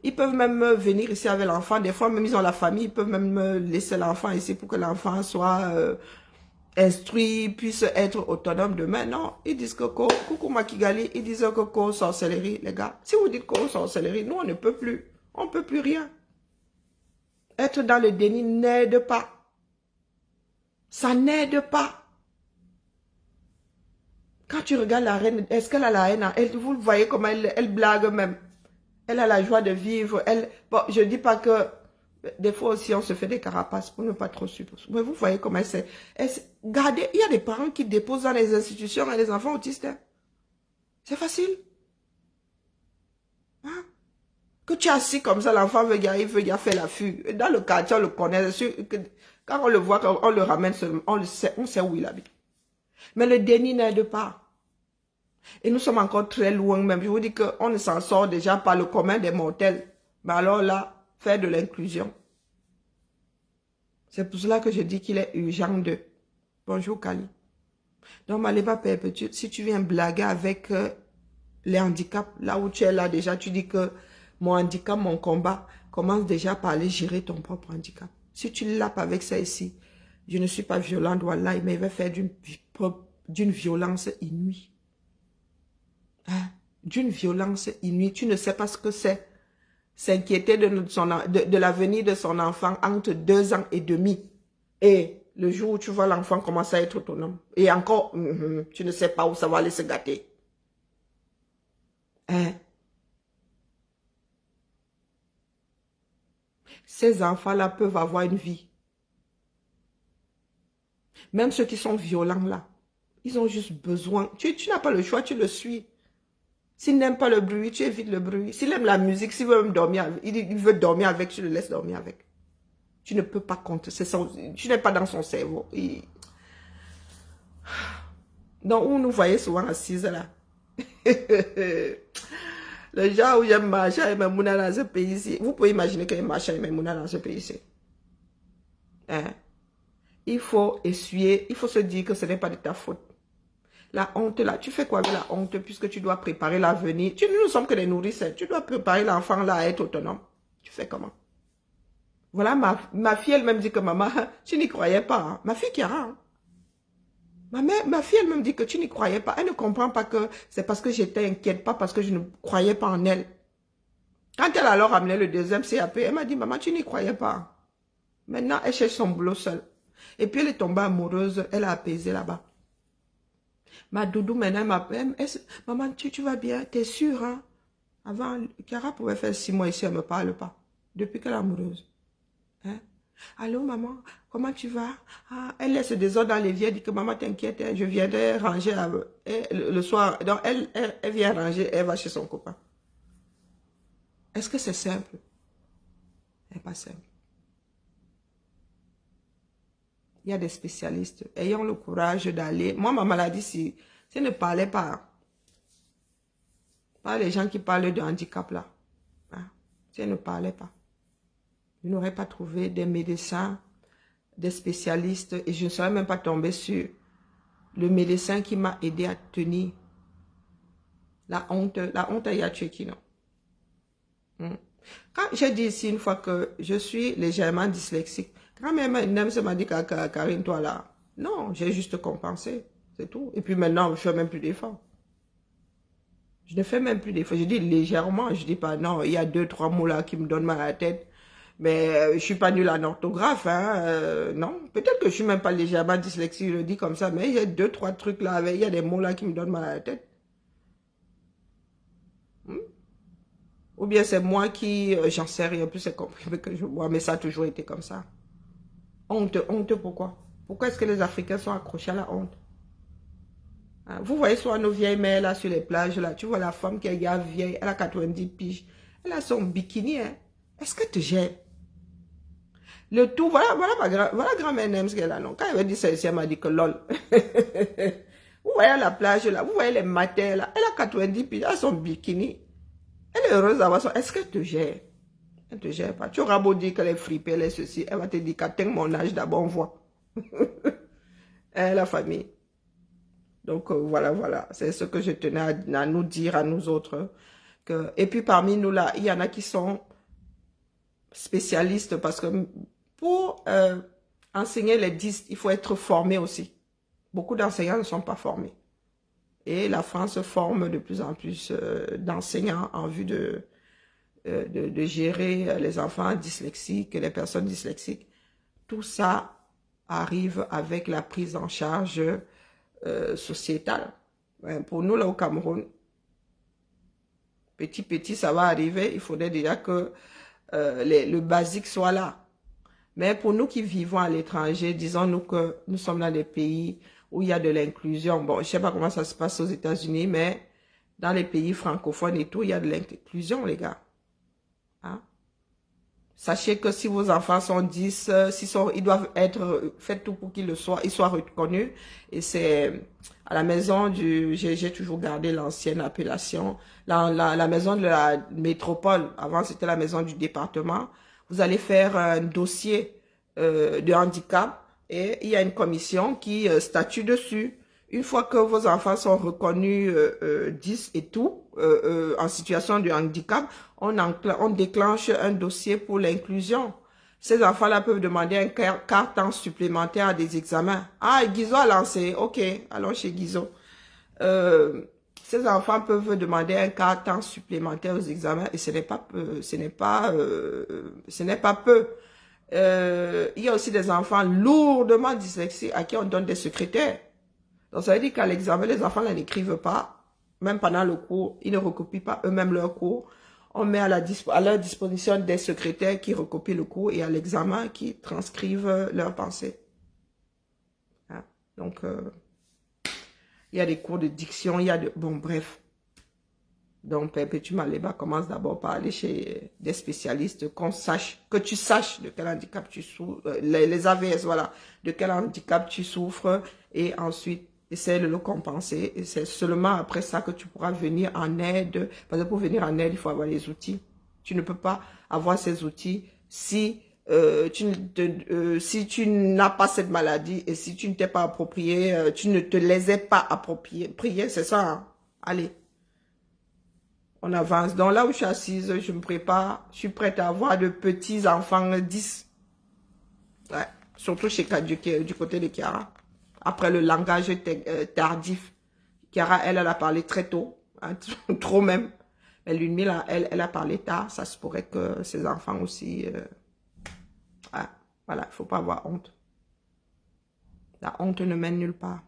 Ils peuvent même venir ici avec l'enfant. Des fois, même ils ont la famille. Ils peuvent même laisser l'enfant ici pour que l'enfant soit instruit, puisse être autonome demain. Non, ils disent que coucou Makigali, ils disent que sorcellerie, les gars. Si vous dites sorcellerie, nous, on ne peut plus. On ne peut plus rien. Être dans le déni n'aide pas. Ça n'aide pas. Quand tu regardes la reine, est-ce qu'elle a la haine? Vous voyez comment elle blague même. Elle a la joie de vivre. Bon, je ne dis pas que des fois aussi on se fait des carapaces pour ne pas trop supposer. Mais vous voyez comment c'est. Regardez, il y a des parents qui déposent dans les institutions les enfants autistes. Hein. C'est facile. Hein? Que tu es assis comme ça, l'enfant il veut faire la fugue. Dans le quartier, on le connaît. Quand on le voit, quand on le ramène seulement, on sait où il habite. Mais le déni n'aide pas. Et nous sommes encore très loin même. Je vous dis qu'on ne s'en sort déjà par le commun des mortels. Mais alors là, faire de l'inclusion. C'est pour cela que je dis qu'il est urgent de... Bonjour Kali. Donc Maléba Perpétue, si tu viens blaguer avec les handicaps, là où tu es là déjà, tu dis que mon handicap, mon combat, commence déjà par aller gérer ton propre handicap. Si tu lapes avec ça ici, je ne suis pas violente, wallah, mais il va faire d'une violence inouïe. Hein? D'une violence inouïe. Tu ne sais pas ce que c'est. S'inquiéter de l'avenir de son enfant entre 2 ans et demi. Et le jour où tu vois l'enfant commencer à être autonome. Et encore, tu ne sais pas où ça va aller se gâter. Hein? Ces enfants-là peuvent avoir une vie. Même ceux qui sont violents là. Ils ont juste besoin. Tu n'as pas le choix, tu le suis. S'il n'aime pas le bruit, tu évites le bruit. S'il aime la musique, s'il veut même dormir, il veut dormir avec, tu le laisses dormir avec. Tu ne peux pas compter. Tu n'es pas dans son cerveau. Donc, où nous voyez souvent assises là. Le genre où j'aime marcher avec Mamouna dans ce pays-ci. Vous pouvez imaginer qu'il marche avec Mamouna dans ce pays-ci. Hein? Il faut essuyer, il faut se dire que ce n'est pas de ta faute. La honte là, tu fais quoi avec la honte puisque tu dois préparer l'avenir? Nous ne sommes que des nourrices, tu dois préparer l'enfant là à être autonome. Tu fais comment? Voilà, ma fille elle-même dit que maman, tu n'y croyais pas. Hein? Ma fille qui a hein? Ma fille elle-même dit que tu n'y croyais pas. Elle ne comprend pas que c'est parce que j'étais inquiète, pas parce que je ne croyais pas en elle. Quand elle a alors amené le deuxième CAP, elle m'a dit, maman, tu n'y croyais pas. Maintenant, elle cherche son boulot seule. Et puis elle est tombée amoureuse, elle a apaisé là-bas. Ma doudou maintenant elle m'appelle, maman tu vas bien, t'es sûre hein? Avant, Chiara pouvait faire 6 mois ici, elle ne me parle pas. Depuis qu'elle est amoureuse. Hein? Allô maman, comment tu vas? Ah, elle laisse des ordres dans les vieux, elle dit que maman t'inquiète, hein, je viendrai ranger le soir. Donc elle vient ranger, elle va chez son copain. Est-ce que c'est simple? C'est pas simple. Il y a des spécialistes. Ayons le courage d'aller. Moi, ma maladie, si ne parlait pas, pas les gens qui parlent de handicap là. Hein, si elle ne parlait pas, je n'aurais pas trouvé des médecins, des spécialistes, et je ne serais même pas tombée sur le médecin qui m'a aidé à tenir. La honte a tué qui, non? Quand j'ai dit ici une fois que je suis légèrement dyslexique, quand même Nem m'a dit, Karine, toi là, non, j'ai juste compensé, c'est tout. Et puis maintenant, je ne fais même plus d'efforts. Je ne fais même plus d'efforts. Je dis légèrement, je dis pas non, il y a 2-3 mots là qui me donnent mal à la tête. Mais je suis pas nulle en orthographe, hein, non. Peut-être que je suis même pas légèrement dyslexique, je le dis comme ça, mais il y a 2-3 trucs là, il y a des mots là qui me donnent mal à la tête. Ou bien c'est moi qui, j'en sais rien, plus c'est comprimé que je bois, mais ça a toujours été comme ça. Honte, honte pourquoi? Pourquoi est-ce que les Africains sont accrochés à la honte? Hein, vous voyez soit nos vieilles mères là sur les plages, là, tu vois la femme qui est vieille, elle a 90 piges, elle a son bikini, hein. Est-ce que tu gères? Le tout, voilà grand-mère Nems qu'elle a, non. Quand elle m'a dit ça ici, elle m'a dit que lol. Vous voyez la plage là, vous voyez les matins là, elle a 90 piges, elle a son bikini. Elle est heureuse d'avoir son... Est-ce qu'elle te gère? Elle ne te gère pas. Tu auras beau dire qu'elle est fripée, elle est ceci. Elle va te dire qu'atteint mon âge d'abord, on voit. La famille. Donc, voilà. C'est ce que je tenais à nous dire, à nous autres. Et puis, parmi nous, là, il y en a qui sont spécialistes parce que pour enseigner les 10, il faut être formé aussi. Beaucoup d'enseignants ne sont pas formés. Et la France forme de plus en plus d'enseignants en vue de gérer les enfants dyslexiques, les personnes dyslexiques. Tout ça arrive avec la prise en charge sociétale. Pour nous, là, au Cameroun, petit, ça va arriver. Il faudrait déjà que le basique soit là. Mais pour nous qui vivons à l'étranger, disons-nous que nous sommes dans des pays où il y a de l'inclusion. Bon, je ne sais pas comment ça se passe aux États-Unis, mais dans les pays francophones et tout, il y a de l'inclusion, les gars. Hein? Sachez que si vos enfants sont 10, ils doivent être, faites tout pour qu'ils soient reconnus. Et c'est à la maison j'ai toujours gardé l'ancienne appellation, la maison de la métropole. Avant, c'était la maison du département. Vous allez faire un dossier de handicap et il y a une commission qui statue dessus. Une fois que vos enfants sont reconnus 10 et tout, en situation de handicap, on déclenche un dossier pour l'inclusion. Ces enfants-là peuvent demander un carton supplémentaire à des examens. Ah, Guizot a lancé. Ok, allons chez Guizot. Ces enfants peuvent demander un carton supplémentaire aux examens et ce n'est pas peu. Ce n'est pas peu. Il y a aussi des enfants lourdement dyslexiques à qui on donne des secrétaires. Donc, ça veut dire qu'à l'examen, les enfants n'écrivent pas, même pendant le cours, ils ne recopient pas eux-mêmes leur cours. On met à leur disposition des secrétaires qui recopient le cours et à l'examen qui transcrivent leurs pensées. Hein? Donc, il y a des cours de diction, il y a de... Bon, bref. Donc, Perpétue Maleba commence d'abord par aller chez des spécialistes, que tu saches de quel handicap tu souffres, les AVS, voilà, de quel handicap tu souffres, et ensuite, essaie de le compenser. Et c'est seulement après ça que tu pourras venir en aide. Parce que pour venir en aide, il faut avoir les outils. Tu ne peux pas avoir ces outils si tu n'as pas cette maladie et si tu ne t'es pas approprié, tu ne te les es pas appropriés. Prier, c'est ça. Hein? Allez. On avance. Donc là où je suis assise, je me prépare. Je suis prête à avoir de petits enfants 10. Ouais. Surtout du côté de Chiara. Après le langage tardif. Chiara, elle a parlé très tôt. Hein, trop même. Mais Lunmila, elle a parlé tard. Ça se pourrait que ses enfants aussi... ouais, voilà, il ne faut pas avoir honte. La honte ne mène nulle part.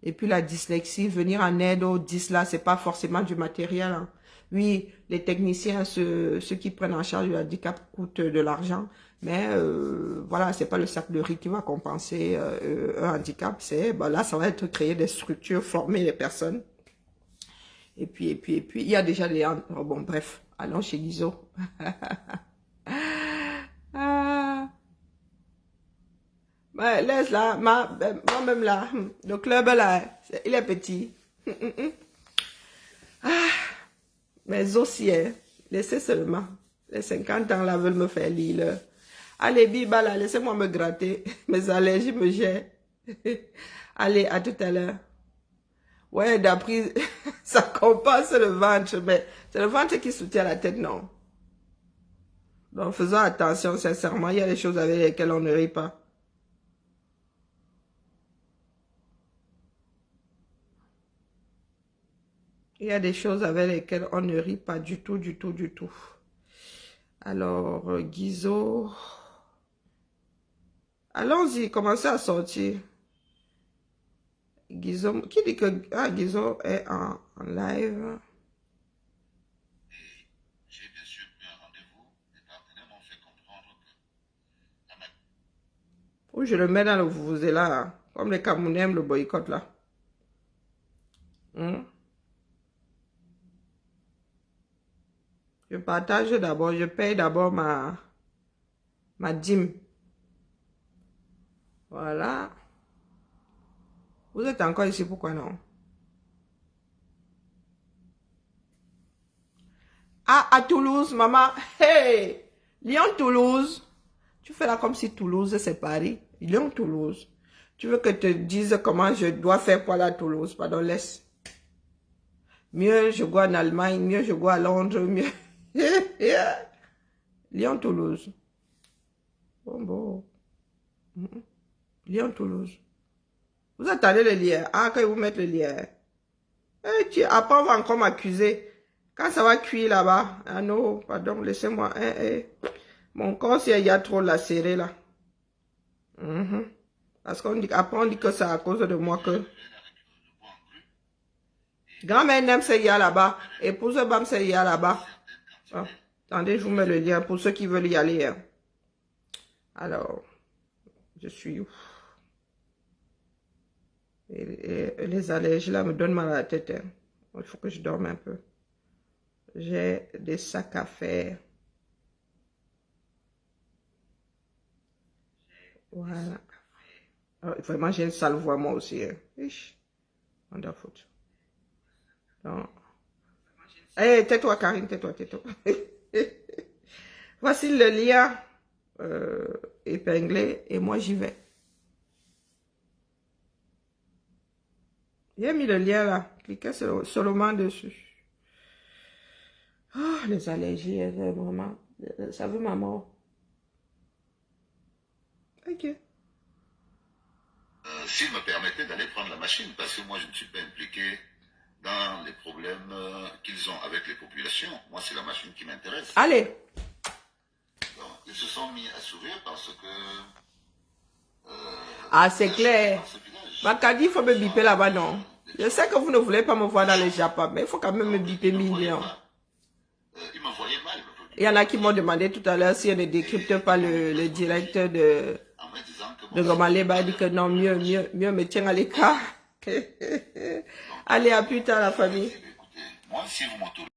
Et puis la dyslexie, venir en aide aux 10 là, c'est pas forcément du matériel. Hein. Oui, les techniciens, ceux qui prennent en charge le handicap coûtent de l'argent. Mais voilà, c'est pas le sac de riz qui va compenser un handicap. C'est là, ça va être créer des structures, former les personnes. Et puis, il y a déjà les... Oh, bon, bref, allons chez Guizot. Ouais, laisse là, moi-même là, le club là, il est petit. Mais aussi, hein, laissez seulement. Les 50 ans là veulent me faire lire. Allez, Biba là, laissez-moi me gratter. Mes allergies me gèrent. Allez, à tout à l'heure. Ouais, d'après, ça compense le ventre, mais c'est le ventre qui soutient la tête, non? Donc, faisons attention, sincèrement, il y a des choses avec lesquelles on ne rit pas. Il y a des choses avec lesquelles on ne rit pas du tout, du tout, du tout. Alors, Guizot. Allons-y, commencez à sortir. Guizot, qui dit que Guizot est en live? J'ai bien sûr pris un rendez-vous. Les partenaires m'ont fait comprendre que Ou je le mets dans le vuvuzela, là, comme les Camerounais aiment le boycott là. Je partage d'abord, je paye d'abord ma dîme. Voilà. Vous êtes encore ici, pourquoi non? Ah, à Toulouse, maman. Hey! Lyon-Toulouse. Tu fais là comme si Toulouse, c'est Paris. Lyon-Toulouse. Tu veux que je te dise comment je dois faire pour aller à Toulouse? Pardon, laisse. Mieux je go en Allemagne, mieux je go à Londres, mieux. Lyon-Toulouse. Bon. Lyon-Toulouse. Vous attendez le lien. Ah, quand ils vous mettent le lien. Après, on va encore m'accuser. Quand ça va cuire là-bas. Ah non, pardon, laissez-moi. Mon corps, il y a trop lacéré là. Parce qu'on dit, après, on dit que c'est à cause de moi que. Grand-mère n'aime ce ya là-bas. Épouse Bam ce ya là-bas. Ah, attendez, je vous mets le lien pour ceux qui veulent y aller. Hein. Alors, je suis où? Et les allergies là me donnent mal à la tête. Hein. Il faut que je dorme un peu. J'ai des sacs à faire. Voilà. Alors, vraiment, j'ai une sale voix moi aussi. Hein. On doit foutre. Non. Hey, tais-toi, Karine, tais-toi. Voici le lien épinglé et moi j'y vais. J'ai mis le lien là. Cliquez seulement dessus. Oh, les allergies, vraiment. Ça veut ma mort. Ok. s'il me permettait d'aller prendre la machine, parce que moi je ne suis pas impliqué dans les problèmes qu'ils ont avec les populations. Moi c'est la machine qui m'intéresse. Allez. Donc, ils se sont mis à sourire parce que... Ah, c'est clair. Makadi, il faut me biper là-bas, non? Je sais que vous ne voulez pas me voir dans le Japon, mais il faut quand même me biper millions. Ils me voyaient mal. Il y en a qui m'ont demandé tout à l'heure si on ne décrypte pas le directeur de Gomaleba. Il dit que non, mieux me tient à l'écart. Allez, à plus tard la famille. Moi, si vous m'autorisez...